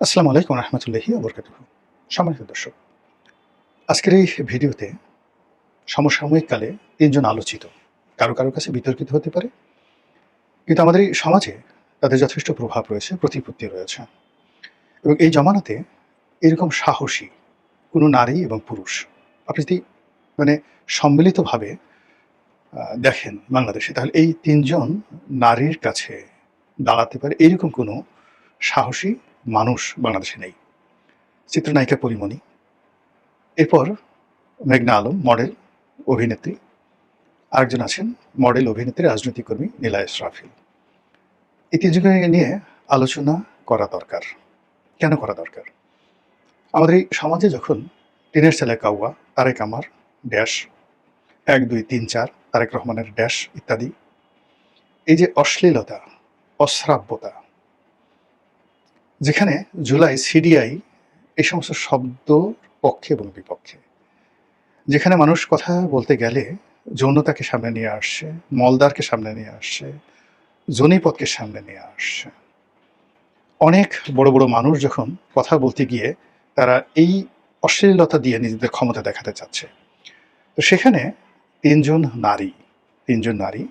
আসসালামু আলাইকুম রহমতুল্লাহি ওবরকাতুহু। সম্মানিত দর্শক, আজকের এই ভিডিওতে সমসাময়িক কালে ৩ জন আলোচিত। কারো কাছে বিতর্কিত হতে পারে। কিন্তু আমাদের এই সমাজে তাদের যথেষ্ট প্রভাব রয়েছে, প্রতিপত্তি রয়েছে। এবং এই জমানাতে এরকম সাহসী কোনো নারী এবং পুরুষ আপনি যদি মানে সম্মিলিতভাবে দেখেন বাংলাদেশে, তাহলে এই ৩ জন নারীর কাছে দাঁড়াতে পারে এরকম কোনো সাহসী মানুষ বাংলাদেশে নেই। চিত্রনায়িকা পরীমণি, এরপর মেঘনা আলম মডেল, অভিনেত্রী, আরেকজন আছেন মডেল, অভিনেত্রী, রাজনৈতিক কর্মী নীলা ইসরাফিল। এই ৩ জনকে নিয়ে আলোচনা করা দরকার। কেন করা দরকার? আমাদের এই সমাজে যখন টিনের ছেলে কাউয়া, তারেক আমার, ড্যাশ, ১, ২, ৩, ৪, তারেক রহমানের ড্যাশ ইত্যাদি, এই যে অশ্লীলতা, অশ্রাব্যতা, যেখানে জুলাই, সিডিআই এই সমস্ত শব্দ পক্ষে এবং বিপক্ষে, যেখানে মানুষ কথা বলতে গেলে যৌনতাকে সামনে নিয়ে আসছে, মলদারকে সামনে নিয়ে আসছে, জনিপথকে সামনে নিয়ে আসছে। অনেক বড় বড় মানুষ যখন কথা বলতে গিয়ে তারা এই অশ্লীলতা দিয়ে নিজেদের ক্ষমতা দেখাতে চাচ্ছে, তো সেখানে ৩ জন নারী,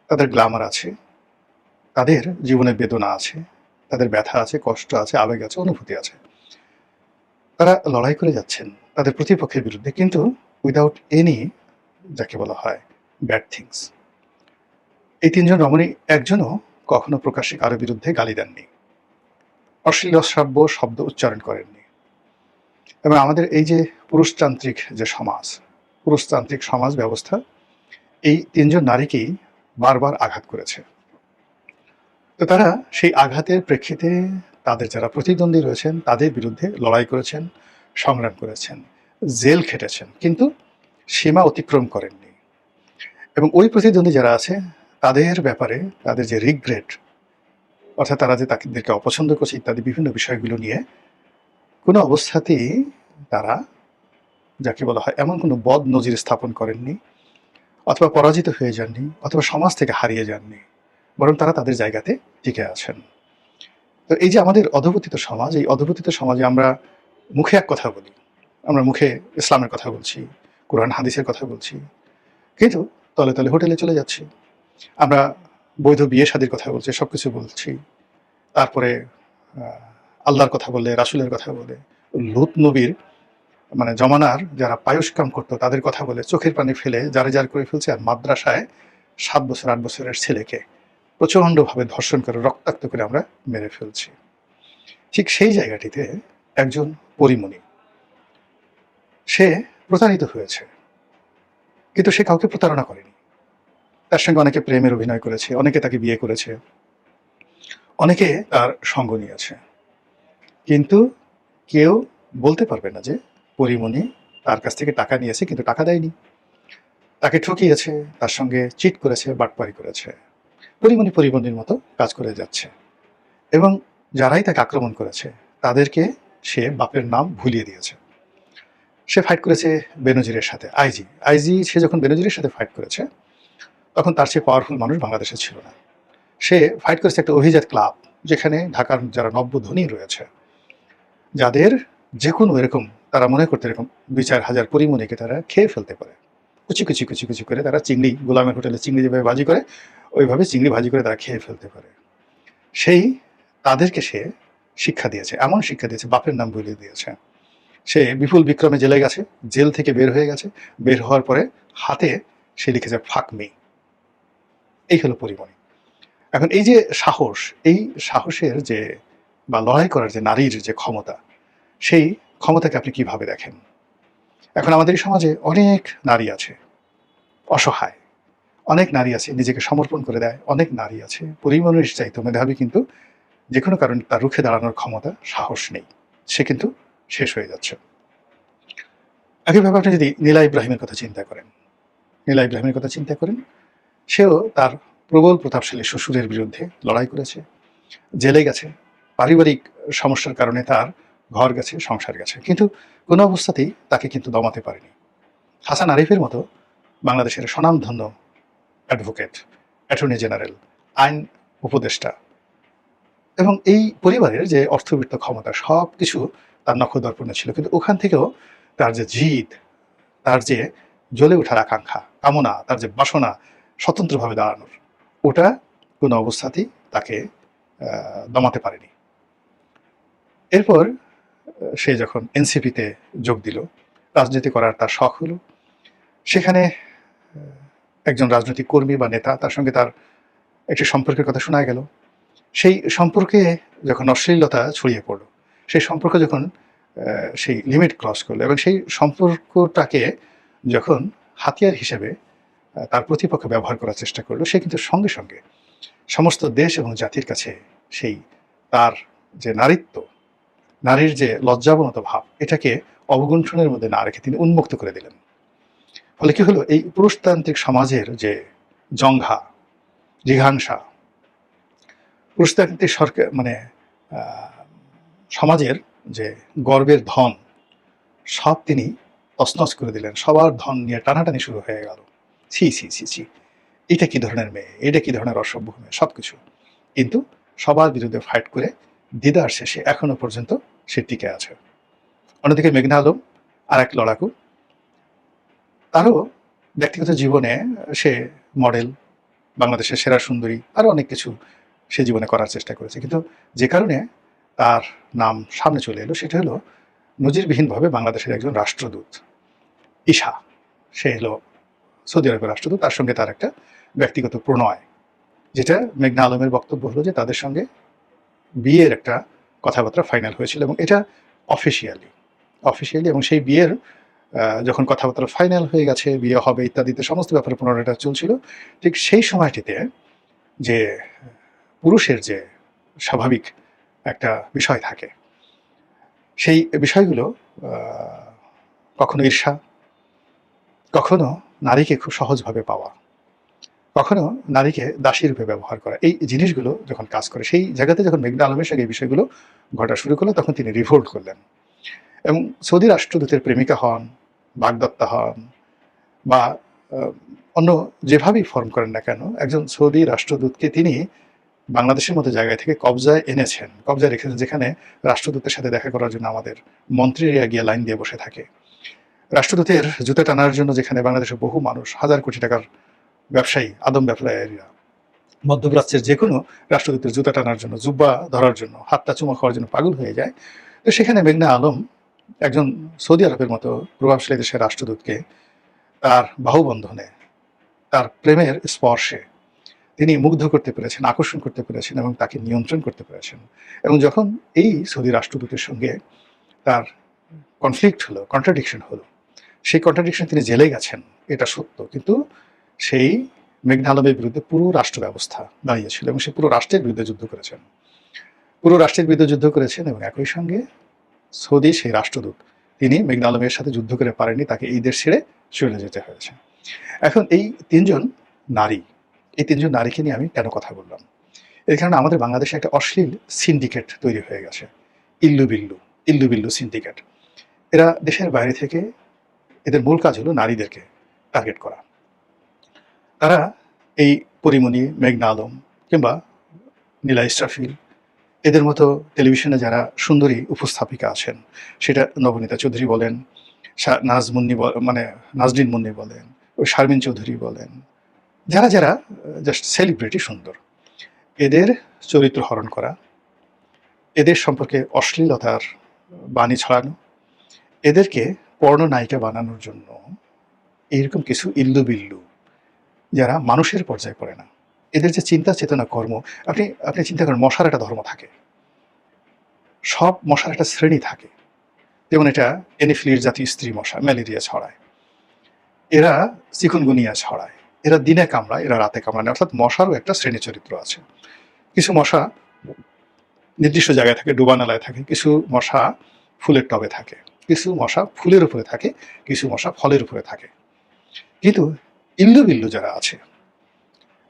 তাদের গ্ল্যামার আছে, তাদের জীবনে বেদনা আছে, তাদের ব্যথা আছে, কষ্ট আছে, আবেগ আছে, অনুভূতি আছে। তারা লড়াই করে যাচ্ছেন তাদের প্রতিপক্ষের বিরুদ্ধে, কিন্তু উইদাউট এনি, যাকে বলা হয়, ব্যাড থিংস। এই ৩ জন রমণী একজনও কখনো প্রকাশ্যে কারো বিরুদ্ধে গালি দেননি, অশ্লীল অশ্রাব্য শব্দ উচ্চারণ করেননি। এবং আমাদের এই যে পুরুষতান্ত্রিক সমাজ ব্যবস্থা এই ৩ জন নারীকেই বারবার আঘাত করেছে। তো তারা সেই আঘাতের প্রেক্ষিতে তাদের যারা প্রতিদ্বন্দ্বী রয়েছেন তাদের বিরুদ্ধে লড়াই করেছেন, সংগ্রাম করেছেন, জেল খেটেছেন, কিন্তু সীমা অতিক্রম করেননি। এবং ওই প্রতিদ্বন্দ্বী যারা আছে তাদের ব্যাপারে তাদের যে রিগ্রেট, অর্থাৎ তারা যে তাদেরকে অপছন্দ করছে ইত্যাদি বিভিন্ন বিষয়গুলো নিয়ে কোনো অবস্থাতেই তারা, যাকে বলা হয়, এমন কোনো বদ নজির স্থাপন করেননি, অথবা পরাজিত হয়ে যাননি, অথবা সমাজ থেকে হারিয়ে যাননি, বরং তারা তাদের জায়গাতে টিকে আছেন। তো এই যে আমাদের অধঃপতিত সমাজ, এই অধঃপতিত সমাজে আমরা মুখে এক কথা বলি, আমরা মুখে ইসলামের কথা বলছি, কোরআন হাদিসের কথা বলছি, কিন্তু তলে তলে হোটেলে চলে যাচ্ছি। আমরা বৈধ বিয়ে শাদীর কথা বলছি, সব কিছু বলছি। তারপরে আল্লাহর কথা বলে, রাসূলের কথা বলে, লূত নবীর জমানার যারা পায়স্কাম করতো তাদের কথা বলে চোখের পানি ফেলে যার করে ফেলছে। আর মাদ্রাসায় ৭ বছর ৮ বছরের ছেলেকে প্রচণ্ডভাবে ধর্ষণ করে রক্তাক্ত করে আমরা মেরে ফেলছি। ঠিক সেই জায়গাটিতে একজন পরীমণি, সে প্রতারিত হয়েছে, কিন্তু সে কাউকে প্রতারণা করেনি। তার সঙ্গে অনেকে প্রেমের অভিনয় করেছে, অনেকে তাকে বিয়ে করেছে, অনেকে তার সঙ্গ নিয়েছে, কিন্তু কেউ বলতে পারবে না যে পরীমণি তার কাছ থেকে টাকা নিয়েছে কিন্তু টাকা দেয়নি, তাকে ঠকিয়েছে, তার সঙ্গে চিট করেছে, বাটপারি করেছে। পরীমণির মতো কাজ করে যাচ্ছে। এবং যারাই তাকে আক্রমণ করেছে তাদেরকে সে বাপের নাম ভুলিয়ে দিয়েছে। সে ফাইট করেছে বেনজিরের সাথে, আইজি সে যখন বেনজিরের সাথে ফাইট করেছে তখন তার চেয়ে পাওয়ারফুল মানুষ বাংলাদেশে ছিল না। সে ফাইট করেছে একটা অভিজাত ক্লাব, যেখানে ঢাকার যারা নব্য ধনী রয়েছে, যাদের যে কোনো এরকম তারা মনে করতে এরকম ২-৪ হাজার পরীমণিকে তারা খেয়ে ফেলতে পারে। কুচি কুচি কুচি কুচি করে তারা চিংড়ি, গোলামের হোটেলে চিংড়ি যেভাবে ভাজি করে ওইভাবে চিংড়ি ভাজি করে তারা খেয়ে ফেলতে পারে। সেই তাদেরকে সে শিক্ষা দিয়েছে, এমন শিক্ষা দিয়েছে, বাপের নাম ভুলিয়ে দিয়েছে। সে বিপুল বিক্রমে জেলে গেছে, জেল থেকে বের হয়ে গেছে, বের হওয়ার পরে হাতে সে লিখেছে ফাঁকমি। এই হলো পরীমণি। এখন এই যে সাহস, এই সাহসের যে বা লড়াই করার যে নারীর যে ক্ষমতা, সেই ক্ষমতাকে আপনি কিভাবে দেখেন? এখন আমাদের এই সমাজে অনেক নারী আছে অসহায়, অনেক নারী আছে নিজেকে সমর্পণ করে দেয়, অনেক নারী আছে পরীমণির চাইতে মেধাবী, কিন্তু যে কোনো কারণে তার রুখে দাঁড়ানোর ক্ষমতা, সাহস নেই, সে কিন্তু শেষ হয়ে যাচ্ছে। একইভাবে আপনি যদি নীলা ইব্রাহিমের কথা চিন্তা করেন, সেও তার প্রবল প্রতাপশালী শ্বশুরের বিরুদ্ধে লড়াই করেছে, জেলে গেছে, পারিবারিক সমস্যার কারণে তার ঘর গেছে, সংসার গেছে, কিন্তু কোনো অবস্থাতেই তাকে কিন্তু দমাতে পারেনি। হাসান আরিফের মতো বাংলাদেশের স্বনামধন্য অ্যাডভোকেট, অ্যাটর্নি জেনারেল, আইন উপদেষ্টা, এবং এই পরিবারের যে অর্থবিত্ত ক্ষমতা সব কিছু তার নখদর্পণে ছিল, কিন্তু ওখান থেকেও তার যে জিদ, তার যে জ্বলে ওঠার আকাঙ্ক্ষা, কামনা, তার যে বাসনা স্বতন্ত্রভাবে দাঁড়ানোর, ওটা কোনো অবস্থাতেই তাকে দমাতে পারেনি। এরপর সে যখন এনসিপিতে যোগ দিল, রাজনীতি করার তার শখ হলো, সেখানে একজন রাজনৈতিক কর্মী বা নেতা, তার সঙ্গে তার একটি সম্পর্কের কথা শোনা গেল। সেই সম্পর্কে যখন অশ্লীলতা ছড়িয়ে পড়লো, সেই সম্পর্ক যখন সেই লিমিট ক্রস করলো এবং সেই সম্পর্কটাকে যখন হাতিয়ার হিসেবে তার প্রতিপক্ষ ব্যবহার করার চেষ্টা করলো, সে কিন্তু সঙ্গে সঙ্গে সমস্ত দেশ এবং জাতির কাছে সেই তার যে নারীত্ব, নারীর যে লজ্জাবনত ভাব, এটাকে অবগুণ্ঠনের মধ্যে না রেখে তিনি উন্মুক্ত করে দিলেন। ফলে কি হলো, এই পুরুষতান্ত্রিক সমাজের যে জঙ্ঘা, জিঘাংসা, পুরুষতান্ত্রিক সরকার মানে সমাজের যে গর্বের ধন, সব তিনি তছনছ করে দিলেন। সবার ধন নিয়ে টানাটানি শুরু হয়ে গেল। ছি ছি ছি ছি, এটা কি ধরনের মেয়ে, এটা কি ধরনের অসভ্য মেয়ে, সব কিছু। কিন্তু সবার বিরুদ্ধে ফাইট করে দিদার শেষে এখনো পর্যন্ত সে টিকে আছে। অন্যদিকে মেঘনা আলম আর এক লড়াকু, তারও ব্যক্তিগত জীবনে সে মডেল, বাংলাদেশের সেরা সুন্দরী, আরও অনেক কিছু সে জীবনে করার চেষ্টা করেছে, কিন্তু যে কারণে তার নাম সামনে চলে এলো সেটা হলো নজিরবিহীনভাবে বাংলাদেশের একজন রাষ্ট্রদূত ঈশা, সে এলো সৌদি আরবের রাষ্ট্রদূত, তার সঙ্গে তার একটা ব্যক্তিগত প্রণয়, যেটা মেঘনা আলমের বক্তব্য হলো যে তাদের সঙ্গে বিয়ের একটা কথাবার্তা ফাইনাল হয়েছিল এবং এটা অফিসিয়ালি এবং সেই বিয়ের যখন কথাবার্তা ফাইনাল হয়ে গেছে, বিয়ে হবে ইত্যাদিতে সমস্ত ব্যাপারে পুনরাটা চলছিল, ঠিক সেই সময়টিতে যে পুরুষের যে স্বাভাবিক একটা বিষয় থাকে, সেই বিষয়গুলো কখনো ঈর্ষা, কখনো নারীকে খুব সহজভাবে পাওয়া, কখনো নারীকে দাসী রূপে ব্যবহার করা, এই জিনিসগুলো যখন কাজ করে, সেই জায়গাতে যখন মেঘনা আলমের সঙ্গে এই বিষয়গুলো ঘটা শুরু করলো, তখন তিনি রিভোল্ট করলেন এবং সৌদি রাষ্ট্রদূতের প্রেমিকা হন, বাগদত্তা হন, বা অন্য যেভাবেই ফর্ম করেন না কেন, একজন সৌদি রাষ্ট্রদূতকে তিনি বাংলাদেশের মতো জায়গায় থেকে কবজায় এনেছেন, কবজায় রেখেছেন, যেখানে রাষ্ট্রদূতের সাথে দেখা করার জন্য আমাদের মন্ত্রীরা গিয়ে লাইন দিয়ে বসে থাকে। রাষ্ট্রদূতের জুতা টানার জন্য যেখানে বাংলাদেশের বহু মানুষ, হাজার কোটি টাকার ব্যবসায়ী, আদম ব্যবসায়ীরা মধ্যপ্রাচ্যের যে কোনো রাষ্ট্রদূতের জুতা টানার জন্য, জুব্বা ধরার জন্য, হাতটা চুমা খাওয়ার জন্য পাগল হয়ে যায়, তো সেখানে মেঘনা আলম একজন সৌদি আরবের মতো প্রভাবশালী দেশের রাষ্ট্রদূতকে তার বাহুবন্ধনে, তার প্রেমের স্পর্শে তিনি মুগ্ধ করতে পেরেছেন, আকর্ষণ করতে পেরেছেন এবং তাকে নিয়ন্ত্রণ করতে পেরেছেন। এবং যখন এই সৌদি রাষ্ট্রদূতের সঙ্গে তার কনফ্লিক্ট হলো, কন্ট্রাডিকশন হলো, সেই কন্ট্রাডিকশন তিনি জেলে গেছেন, এটা সত্য, কিন্তু সেই মেঘনা আলমের বিরুদ্ধে পুরো রাষ্ট্র ব্যবস্থা দাঁড়িয়েছিল এবং সে পুরো রাষ্ট্রের বিরুদ্ধে যুদ্ধ করেছেন, পুরো রাষ্ট্রের বিরুদ্ধে যুদ্ধ করেছেন। এবং একই সঙ্গে সৌদি সেই রাষ্ট্রদূত, তিনি মেঘনা আলমের সাথে যুদ্ধ করে পারেননি, তাকে এই দেশ ছেড়ে চলে যেতে হয়েছে। এখন এই তিনজন নারীকে নিয়ে আমি কেন কথা বললাম, এর কারণে আমাদের বাংলাদেশে একটা অশ্লীল সিন্ডিকেট তৈরি হয়ে গেছে, ইল্লু বিল্লু সিন্ডিকেট। এরা দেশের বাইরে থেকে, এদের মূল কাজ হলো নারীদেরকে টার্গেট করা। তারা এই পরিমণি, মেঘনা আলম কিংবা নীলা ইসরাফিল, এদের মতো টেলিভিশনে যারা সুন্দরী উপস্থাপিকা আছেন, সেটা নবনীতা চৌধুরী বলেন, নাজরিন মুন্নি বলেন, ওই শারমিন চৌধুরী বলেন, যারা যারা জাস্ট সেলিব্রিটি সুন্দর, এদের চরিত্র হরণ করা, এদের সম্পর্কে অশ্লীলতার বাণী ছড়ানো, এদেরকে পর্ণনায়িকা বানানোর জন্য এইরকম কিছু ইল্লু বিল্লু, যারা মানুষের পর্যায়ে পড়ে না, এদের যে চিন্তা চেতনা কর্ম, আপনি চিন্তা করেন, মশার একটা ধর্ম থাকে, সব মশার একটা শ্রেণী থাকে, যেমন এটা এনিফিলির জাতীয় স্ত্রী মশা ম্যালেরিয়া ছড়ায়, এরা চিকুনগুনিয়া ছড়ায়, এরা দিনে কামড়ায়, এরা রাতে কামড়ায়, অর্থাৎ মশারও একটা শ্রেণী চরিত্র আছে। কিছু মশা নির্দিষ্ট জায়গায় থাকে, ডুবানালায় থাকে, কিছু মশা ফুলের টবে থাকে, কিছু মশা ফুলের উপরে থাকে, কিছু মশা ফলের উপরে থাকে। কিন্তু ইল্লু বিল্লু যারা আছে,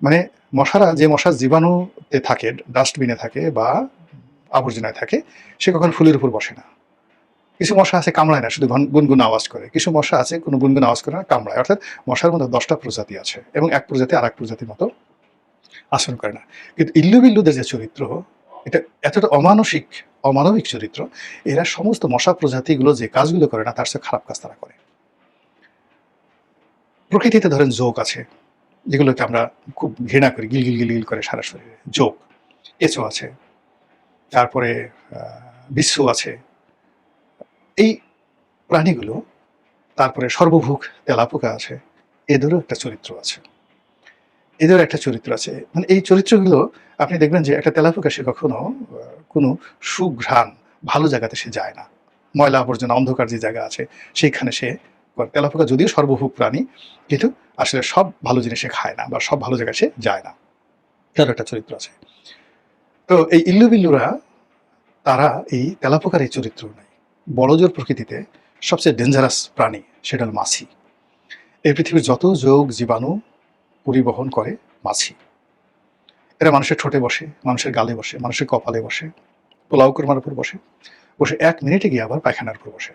মানে মশারা যে মশার জীবাণুতে থাকে, ডাস্টবিনে থাকে বা আবর্জনায় থাকে, সে কখন ফুলের উপর বসে না। কিছু মশা আছে কামড়ায় না, শুধু গুনগুন আওয়াজ করে। কিছু মশা আছে কোনো গুনগুন আওয়াজ করে না, কামড়ায়। অর্থাৎ মশার মধ্যে 10টা প্রজাতি আছে এবং এক প্রজাতি আর এক প্রজাতির মতো আচরণ করে না। কিন্তু ইল্লু বিল্লুদের যে চরিত্র, এটা এতটা অমানবিক চরিত্র, এরা সমস্ত মশা প্রজাতিগুলো যে কাজগুলো করে না তার চেয়ে খারাপ কাজ তারা করে। প্রকৃতিতে ধরেন জোঁক আছে, যেগুলোকে আমরা খুব ঘৃণা করি, গিলগিল করে সারা শরীরে। জোঁক, কেঁচো আছে, তারপরে বিচ্ছু আছে। এই প্রাণীগুলো, তারপরে সর্বভুক তেলাপোকা আছে, এদেরও একটা চরিত্র আছে। মানে এই চরিত্রগুলো আপনি দেখবেন যে একটা তেলাপোকা সে কখনো কোনো সুঘ্রাণ ভালো জায়গাতে সে যায় না। ময়লা আবর্জনা অন্ধকার যে জায়গা আছে সেইখানে সে তেলাপোকা যদিও সর্বভুক প্রাণী, কিন্তু আসলে সব ভালো জিনিস সে খায় না বা সব ভালো জায়গায় সে যায় না। তার একটা চরিত্র আছে। তো এই ইল্লু-বিল্লুরা, তারা এই তেলাপোকার এই চরিত্র নেই। বড়জোর প্রকৃতিতে সবচেয়ে ডেঞ্জারাস প্রাণী সেটা হল মাছি। এই পৃথিবীর যত যোগ জীবাণু পরিবহন করে মাছি। এরা মানুষের ঠোঁটে বসে, মানুষের গালে বসে, মানুষের কপালে বসে, পোলাও কোরমার উপর বসে, ১ মিনিটে গিয়ে আবার পায়খানার উপর বসে,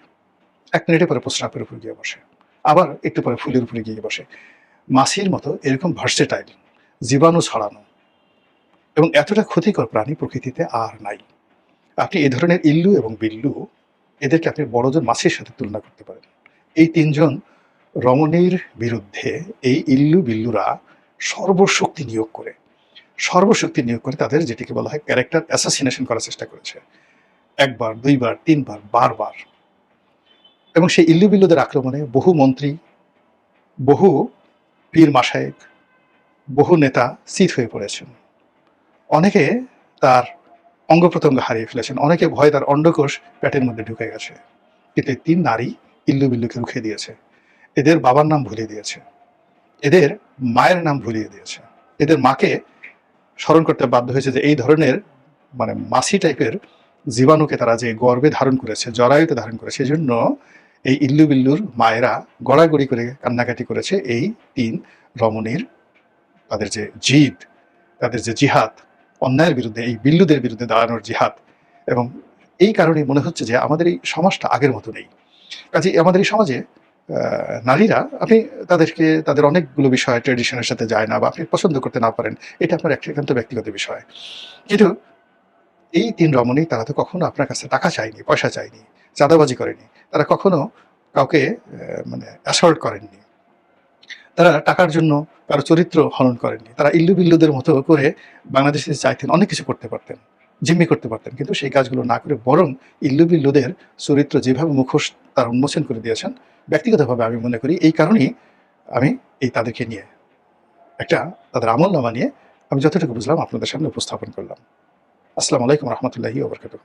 ১ মিনিটে পরে প্রস্রাবের উপর গিয়ে বসে, আবার একটু পরে ফুলের উপরে গিয়ে বসে। মাছির মতো এরকম ভার্সেটাইল, জীবাণু ছড়ানো এবং এতটা ক্ষতিকর প্রাণী প্রকৃতিতে আর নাই। আপনি এ ধরনের ইল্লু এবং বিল্লু, এদেরকে আপনি বড়জন মাছির সাথে তুলনা করতে পারেন। এই ৩ জন রমণীর বিরুদ্ধে এই ইল্লু-বিল্লুরা সর্বশক্তি নিয়োগ করে তাদের যেটিকে বলা হয় ক্যারেক্টার অ্যাসাসিনেশন করার চেষ্টা করেছে। ১ বার, ২ বার, ৩ বার, বারবার। এবং সেই ইল্লু-বিল্লুদের আক্রমণে বহু মন্ত্রী, বহু পীর মাশায়েখ, বহু নেতা চিত হয়ে পড়েছেন। অনেকে তার অঙ্গ-প্রত্যঙ্গ হারিয়ে ফেলেছেন। অনেকে ভয়ে তার অন্ডকোষ পেটের মধ্যে ঢুকে গেছে। কিন্তু এই ৩ নারী ইল্লু-বিল্লুকে রুখে দিয়েছে। এদের বাবার নাম ভুলিয়ে দিয়েছে। এদের মায়ের নাম ভুলিয়ে দিয়েছে। এদের মাকে স্মরণ করতে বাধ্য হয়েছে যে এই ধরনের মানে মাছি টাইপের জীবাণুকে তারা যে গর্ভে ধারণ করেছে, জরায়ুতে ধারণ করেছে, সেজন্য এই ইল্লু-বিল্লুর মায়েরা গড়াগড়ি করে কান্নাকাটি করেছে এই ৩ রমণীর, তাদের যে জিদ, তাদের যে জিহাদ, অন্যায়ের বিরুদ্ধে, এই বিল্লুদের বিরুদ্ধে দাঁড়ানোর জিহাদ। এবং এই কারণেই মনে হচ্ছে যে আমাদের এই সমাজটা আগের মতো নেই। কাজেই আমাদের এই সমাজে নারীরা, আপনি তাদেরকে তাদের অনেকগুলো বিষয় ট্র্যাডিশনের সাথে যায় না বা আপনি পছন্দ করতে না পারেন, এটা আপনার একান্ত ব্যক্তিগত বিষয়। কিন্তু এই ৩ রমণী, তারা তো কখনো আপনার কাছে টাকা চায়নি, পয়সা চায়নি, চাঁদাবাজি করেনি। তারা কখনো কাউকে মানে অ্যাসল্ট করেননি। তারা টাকার জন্য কারো চরিত্র হনন করেননি। তারা ইল্লু-বিল্লুদের মতো করে বাংলাদেশে চাইতেন অনেক কিছু করতে পারতেন, জিম্মি করতে পারতেন। কিন্তু সেই কাজগুলো না করে বরং ইল্লু-বিল্লুদের চরিত্র যেভাবে মুখোশ তারা উন্মোচন করে দিয়েছেন, ব্যক্তিগতভাবে আমি মনে করি এই কারণেই আমি তাদেরকে নিয়ে একটা, তাদের আমলনামা নিয়ে আমি যতটুকু বুঝলাম আপনাদের সামনে উপস্থাপন করলাম। আসসালামু আলাইকুম ওয়া রাহমাতুল্লাহি ওয়া বারাকাতুহু।